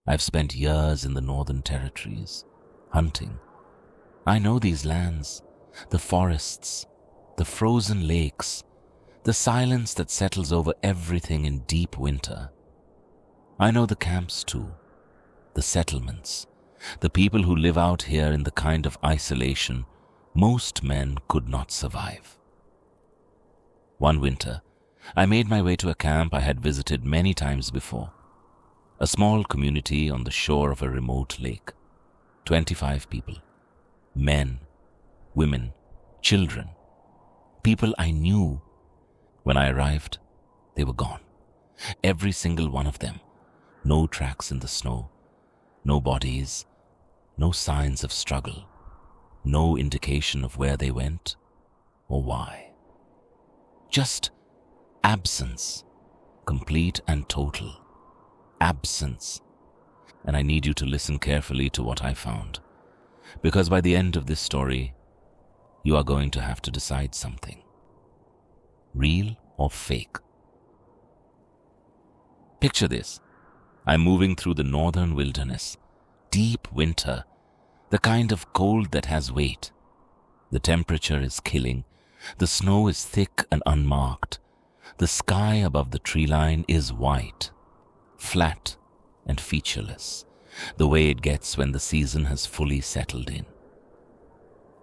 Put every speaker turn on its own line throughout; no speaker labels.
I've spent years in the northern territories, hunting. I know these lands, the forests, the frozen lakes, the silence that settles over everything in deep winter. I know the camps too, the settlements, the people who live out here in the kind of isolation most men could not survive. One winter, I made my way to a camp I had visited many times before. A small community on the shore of a remote lake. 25 people. Men, women, children. People I knew. When I arrived, they were gone. Every single one of them. No tracks in the snow. No bodies. No signs of struggle. No indication of where they went or why. Just absence. Complete and total. Absence. And I need you to listen carefully to what I found, because by the end of this story, you are going to have to decide something. Real or fake? Picture this. I'm moving through the northern wilderness, deep winter, the kind of cold that has weight. The temperature is killing, the snow is thick and unmarked, the sky above the tree line is white, flat and featureless, the way it gets when the season has fully settled in.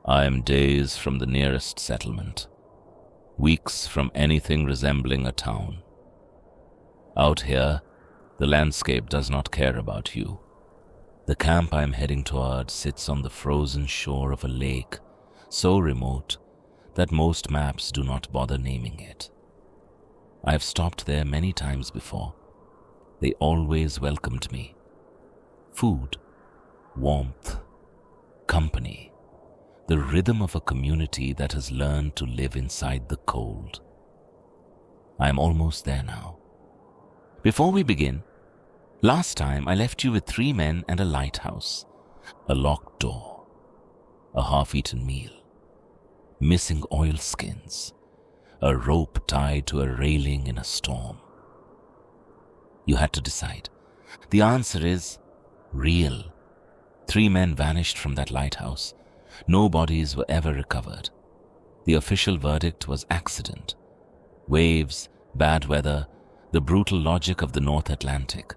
I am days from the nearest settlement, weeks from anything resembling a town. Out here, the landscape does not care about you. The camp I am heading toward sits on the frozen shore of a lake, so remote that most maps do not bother naming it. I have stopped there many times before. They always welcomed me. Food, warmth, company, the rhythm of a community that has learned to live inside the cold. I am almost there now. Before we begin, last time I left you with 3 men and a lighthouse, a locked door, a half-eaten meal, missing oilskins, a rope tied to a railing in a storm. You had to decide. The answer is real. 3 men vanished from that lighthouse. No bodies were ever recovered. The official verdict was accident. Waves, bad weather, the brutal logic of the North Atlantic.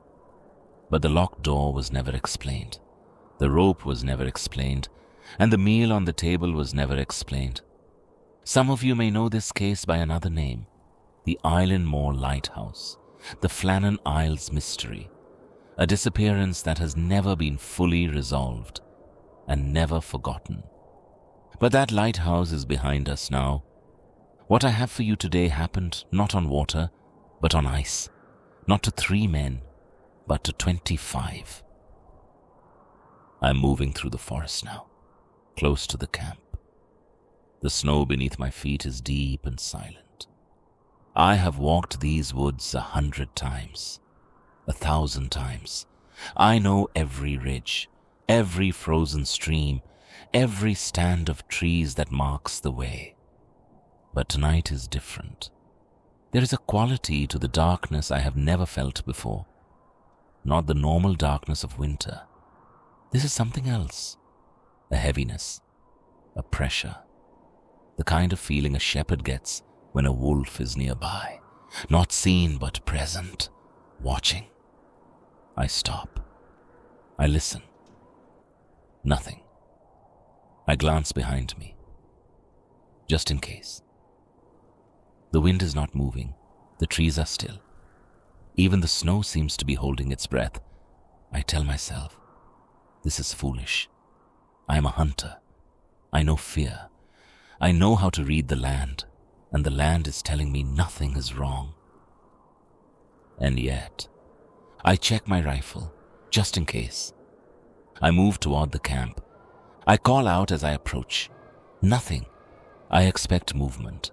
But the locked door was never explained. The rope was never explained. And the meal on the table was never explained. Some of you may know this case by another name, the Island Moor Lighthouse, the Flannan Isles mystery, a disappearance that has never been fully resolved and never forgotten. But that lighthouse is behind us now. What I have for you today happened not on water, but on ice, not to 3 men, but to 25. I'm moving through the forest now, close to the camp. The snow beneath my feet is deep and silent. I have walked these woods 100 times, 1,000 times. I know every ridge, every frozen stream, every stand of trees that marks the way. But tonight is different. There is a quality to the darkness I have never felt before. Not the normal darkness of winter. This is something else. A heaviness, a pressure. The kind of feeling a shepherd gets when a wolf is nearby, not seen but present, watching. I stop. I listen. Nothing. I glance behind me, just in case. The wind is not moving. The trees are still. Even the snow seems to be holding its breath. I tell myself, this is foolish. I am a hunter. I know fear. I know how to read the land, and the land is telling me nothing is wrong. And yet, I check my rifle, just in case. I move toward the camp. I call out as I approach. Nothing. I expect movement.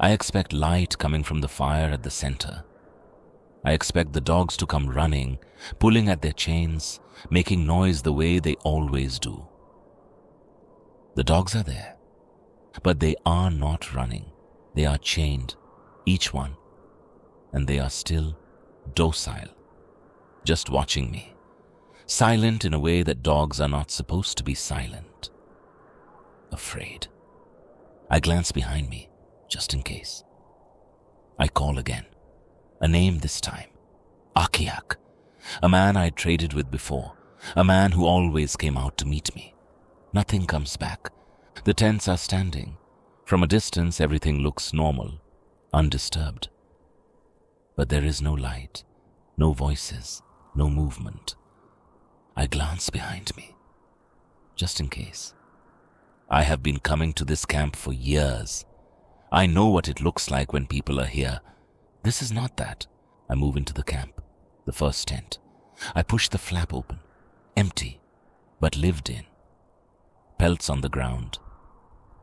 I expect light coming from the fire at the center. I expect the dogs to come running, pulling at their chains, making noise the way they always do. The dogs are there. But they are not running. They are chained, each one, and they are still docile, just watching me. Silent in a way that dogs are not supposed to be silent. Afraid. I glance behind me, just in case. I call again. A name this time. Akiak. A man I had traded with before. A man who always came out to meet me. Nothing comes back. The tents are standing. From a distance, everything looks normal, undisturbed. But there is no light, no voices, no movement. I glance behind me, just in case. I have been coming to this camp for years. I know what it looks like when people are here. This is not that. I move into the camp, the first tent. I push the flap open. Empty, but lived in. Pelts on the ground.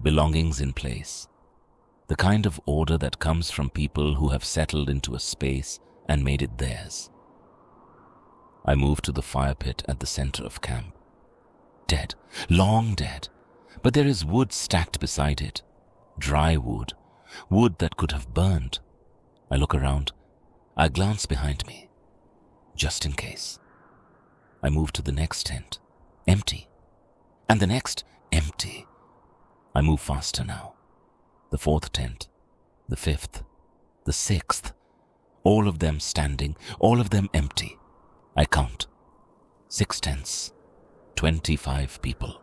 Belongings in place. The kind of order that comes from people who have settled into a space and made it theirs. I move to the fire pit at the center of camp. Dead, long dead, but there is wood stacked beside it. Dry wood, wood that could have burned. I look around. I glance behind me, just in case. I move to the next tent, empty. And the next, empty. I move faster now. The fourth tent, the fifth, the sixth, all of them standing, all of them empty. I count. 6 tents, 25 people.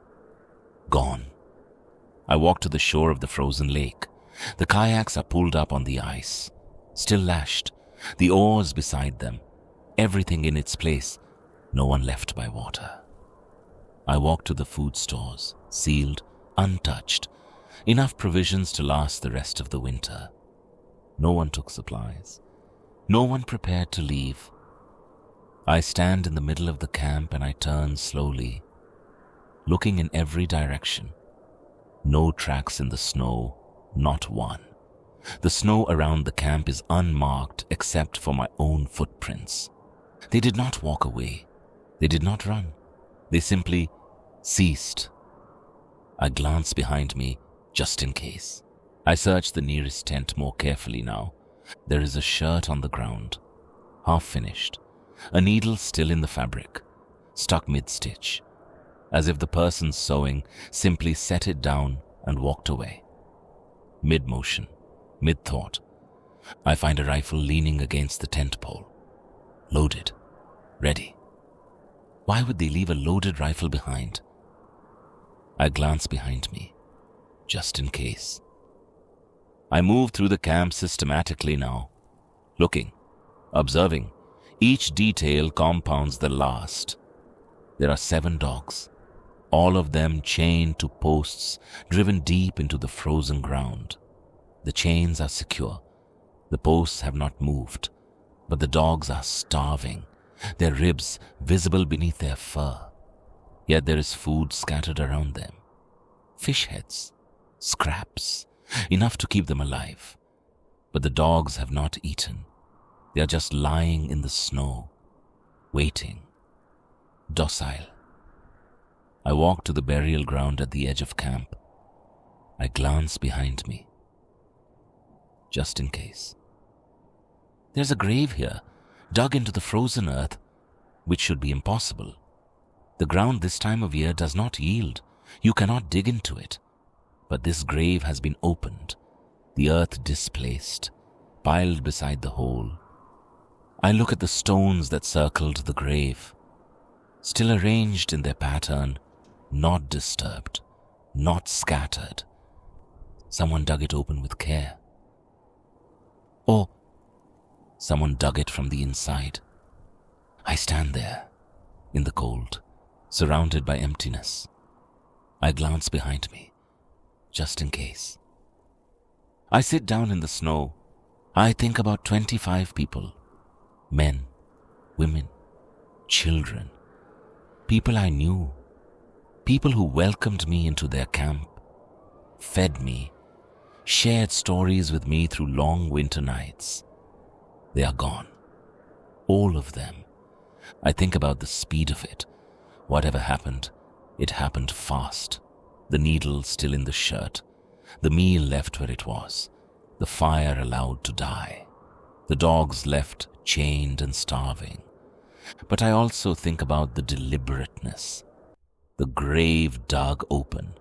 Gone. I walk to the shore of the frozen lake. The kayaks are pulled up on the ice, still lashed, the oars beside them, everything in its place, no one left by water. I walk to the food stores, sealed, untouched, enough provisions to last the rest of the winter. No one took supplies. No one prepared to leave. I stand in the middle of the camp and I turn slowly, looking in every direction. No tracks in the snow, not one. The snow around the camp is unmarked except for my own footprints. They did not walk away. They did not run. They simply ceased. I glance behind me just in case. I search the nearest tent more carefully now. There is a shirt on the ground, half finished, a needle still in the fabric, stuck mid-stitch, as if the person sewing simply set it down and walked away. Mid-motion, mid-thought, I find a rifle leaning against the tent pole, loaded, ready. Why would they leave a loaded rifle behind? I glance behind me, just in case. I move through the camp systematically now, looking, observing. Each detail compounds the last. There are 7 dogs, all of them chained to posts driven deep into the frozen ground. The chains are secure. The posts have not moved, but the dogs are starving, their ribs visible beneath their fur. Yet there is food scattered around them. Fish heads, scraps, enough to keep them alive. But the dogs have not eaten. They are just lying in the snow, waiting, docile. I walk to the burial ground at the edge of camp. I glance behind me, just in case. There's a grave here, dug into the frozen earth, which should be impossible. The ground this time of year does not yield. You cannot dig into it. But this grave has been opened, the earth displaced, piled beside the hole. I look at the stones that circled the grave, still arranged in their pattern, not disturbed, not scattered. Someone dug it open with care. Or someone dug it from the inside. I stand there, in the cold, surrounded by emptiness. I glance behind me, just in case. I sit down in the snow. I think about 25 people. Men, women, children. People I knew. People who welcomed me into their camp, fed me, shared stories with me through long winter nights. They are gone. All of them. I think about the speed of it. Whatever happened, it happened fast. The needle still in the shirt. The meal left where it was. The fire allowed to die. The dogs left chained and starving. But I also think about the deliberateness. The grave dug open,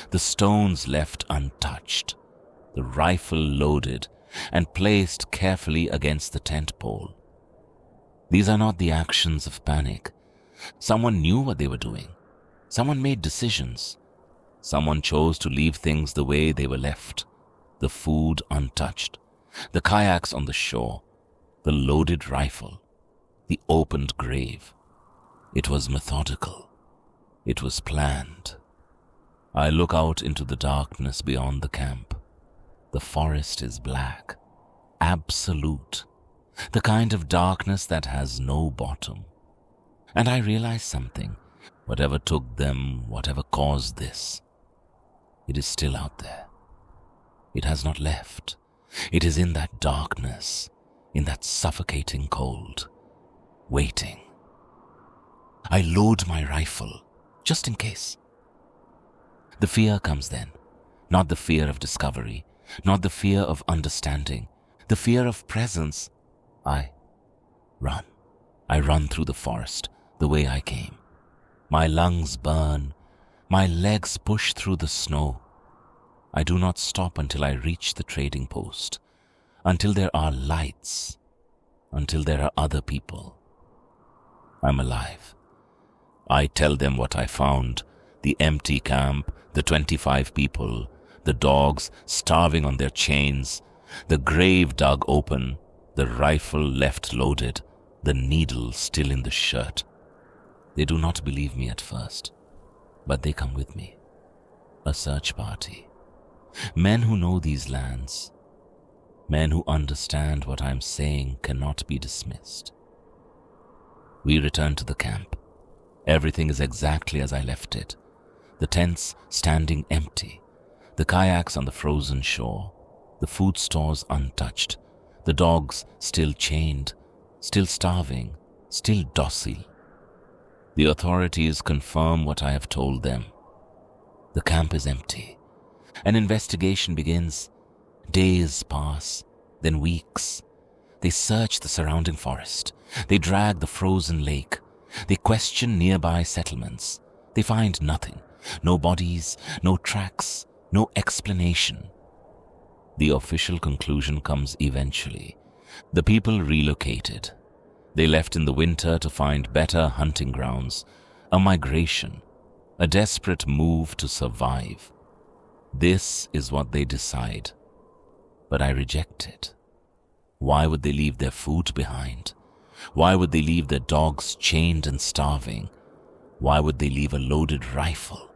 the stones left untouched, the rifle loaded and placed carefully against the tent pole. These are not the actions of panic. Someone knew what they were doing. Someone made decisions. Someone chose to leave things the way they were left. The food untouched, the kayaks on the shore, the loaded rifle, the opened grave. It was methodical. It was planned. I look out into the darkness beyond the camp. The forest is black, absolute, the kind of darkness that has no bottom. And I realize something. Whatever took them, whatever caused this, it is still out there. It has not left. It is in that darkness, in that suffocating cold, waiting. I load my rifle, just in case. The fear comes then, not the fear of discovery, not the fear of understanding, the fear of presence. I run. I run through the forest the way I came. My lungs burn. My legs push through the snow. I do not stop until I reach the trading post, until there are lights, until there are other people. I'm alive. I tell them what I found, the empty camp, the 25 people, the dogs starving on their chains, the grave dug open, the rifle left loaded, the needle still in the shirt. They do not believe me at first, but they come with me. A search party. Men who know these lands. Men who understand what I'm saying cannot be dismissed. We return to the camp. Everything is exactly as I left it. The tents standing empty, the kayaks on the frozen shore, the food stores untouched, the dogs still chained, still starving, still docile. The authorities confirm what I have told them. The camp is empty. An investigation begins. Days pass, then weeks. They search the surrounding forest. They drag the frozen lake. They question nearby settlements. They find nothing. No bodies, no tracks, no explanation. The official conclusion comes eventually. The people relocated. They left in the winter to find better hunting grounds, a migration, a desperate move to survive. This is what they decide. But I reject it. Why would they leave their food behind? Why would they leave their dogs chained and starving? Why would they leave a loaded rifle?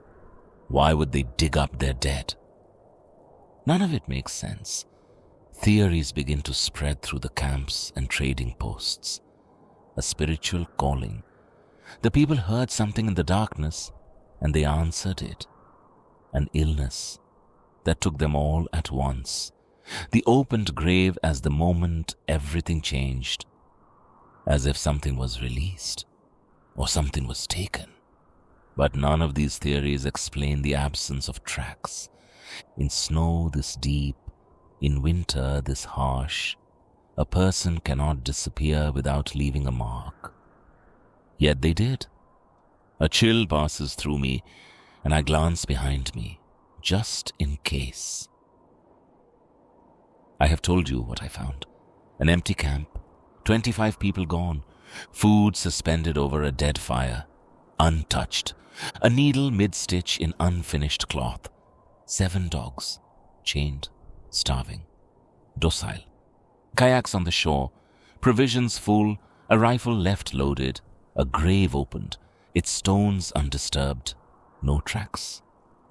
Why would they dig up their dead? None of it makes sense. Theories begin to spread through the camps and trading posts. A spiritual calling. The people heard something in the darkness, and they answered it. An illness that took them all at once. The opened grave as the moment everything changed. As if something was released, or something was taken. But none of these theories explain the absence of tracks. In snow this deep, in winter this harsh, a person cannot disappear without leaving a mark. Yet they did. A chill passes through me, and I glance behind me, just in case. I have told you what I found. An empty camp, 25 people gone, food suspended over a dead fire, untouched, a needle mid-stitch in unfinished cloth, 7 dogs, chained, starving, docile, kayaks on the shore, provisions full, a rifle left loaded, a grave opened, its stones undisturbed, no tracks,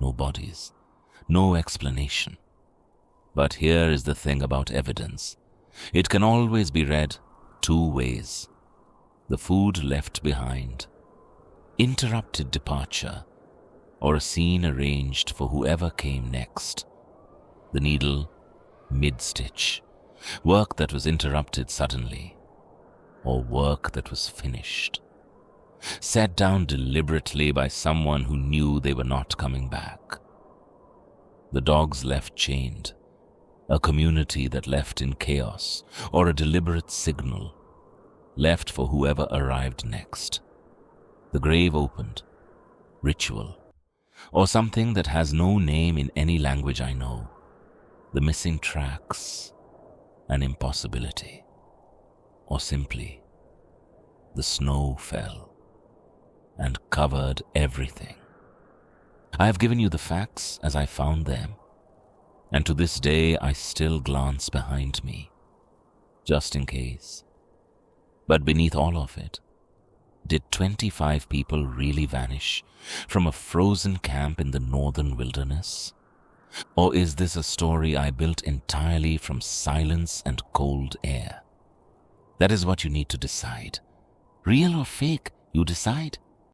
no bodies, no explanation. But here is the thing about evidence. It can always be read 2 ways. The food left behind, interrupted departure, or a scene arranged for whoever came next. The needle, mid-stitch, work that was interrupted suddenly, or work that was finished, set down deliberately by someone who knew they were not coming back. The dogs left chained, a community that left in chaos, or a deliberate signal. left for whoever arrived next. The grave opened. Ritual. Or something that has no name in any language I know. The missing tracks. An impossibility. Or simply, the snow fell and covered everything. I have given you the facts as I found them, and to this day I still glance behind me, just in case. But beneath all of it, did 25 people really vanish from a frozen camp in the northern wilderness? Or is this a story I built entirely from silence and cold air? That is what you need to decide. Real or fake, you decide.